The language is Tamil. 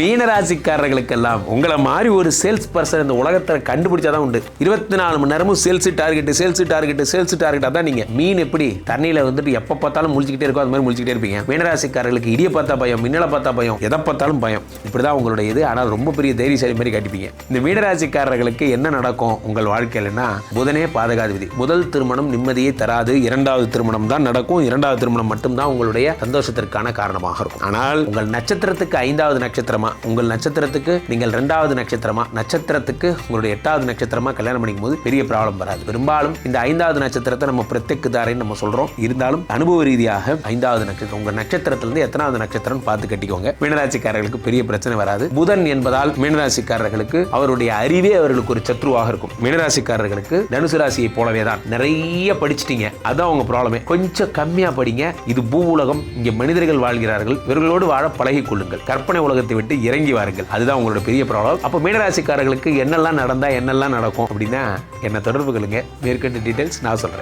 மீனராசிக்காரர்களுக்கெல்லாம் உங்களை மாதிரி ஒரு சேல்ஸ் பர்சன் இந்த உலகத்தில் கண்டுபிடிச்சாதான் உண்டு. 24 மணி நேரமும் சேல்ஸ் டார்கெட் அதான். நீங்க மீன் எப்படி தண்ணியில வந்துட்டு எப்ப பார்த்தாலும் முழிச்சுக்கிட்டே இருக்கோ அது மாதிரி முழிச்சுக்கிட்டே இருப்பீங்க. மீனராசிக்காரர்களுக்கு இடிய பார்த்தா பயம், மின்னலை பார்த்தா பயம், எதை பார்த்தாலும் பயம். இப்படிதான் உங்களுடைய இது. ஆனால் ரொம்ப பெரிய தைரியசாலி மாதிரி காட்டிப்பீங்க. இந்த மீனராசிக்காரர்களுக்கு என்ன நடக்கும் உங்கள் வாழ்க்கையிலன்னா, புதனே பாதகாதிபதி. முதல் திருமணம் நிம்மதியை தராது, இரண்டாவது திருமணம் தான் நடக்கும். இரண்டாவது திருமணம் மட்டும்தான் உங்களுடைய சந்தோஷத்திற்கான காரணமாக இருக்கும். ஆனால் உங்கள் நட்சத்திரத்துக்கு 5வது நட்சத்திரமா, உங்கள் நட்சத்திரத்துக்கு நீங்கள் 2வது நட்சத்திரமா, நட்சத்திரத்துக்கு உங்களுடைய 8வது நட்சத்திரமா கல்யாணம் பண்ணிக்கும் போது பெரிய ப்ராப்ளம் வராது. பெரும்பாலும் இந்த 5வது நட்சத்திரத்தை நம்ம பிரத்யேகதாரன்னு நம்ம சொல்றோம். இருந்தாலும் அனுபவ ரீதியாக 5வது நட்சத்திரம் உங்க நட்சத்திரத்திலிருந்து எத்தனாவது நட்சத்திரம் பார்த்து கட்டிக்கோங்க. மீனராசிக்காரர்களுக்கு பெரிய பிரச்சனை வராது. புதன் என்பதால் மீனராசிக்காரர்களுக்கு அவருடைய அறிவே அவர்களுக்கு ஒரு சத்ருவாக இருக்கும். மீனராசிக்காரர்களுக்கு தனுசு ராசியை போலவே தான். நிறைய படிச்சிட்டீங்க, அதான் உங்க ப்ராப்ளமே. கொஞ்சம் கம்மியா படிங்க. இது பூ உலகம், இங்கே மனிதர்கள் வாழ்கிறார்கள். இவர்களோடு வாழ பழகிக் கொள்ளுங்கள். கற்பனை உலகத்தை விட்டு இறங்கி வாருங்கள். அதுதான் உங்களோட பெரிய ப்ராப்ளம். அப்போ மீனராசிக்காரர்களுக்கு என்னெல்லாம் நடந்தா என்னெல்லாம் நடக்கும் அப்படின்னா என்ன தொடர்பு கொள்ளுங்க. மேற்கொண்டு டீடைல்ஸ் நான் சொல்றேன்.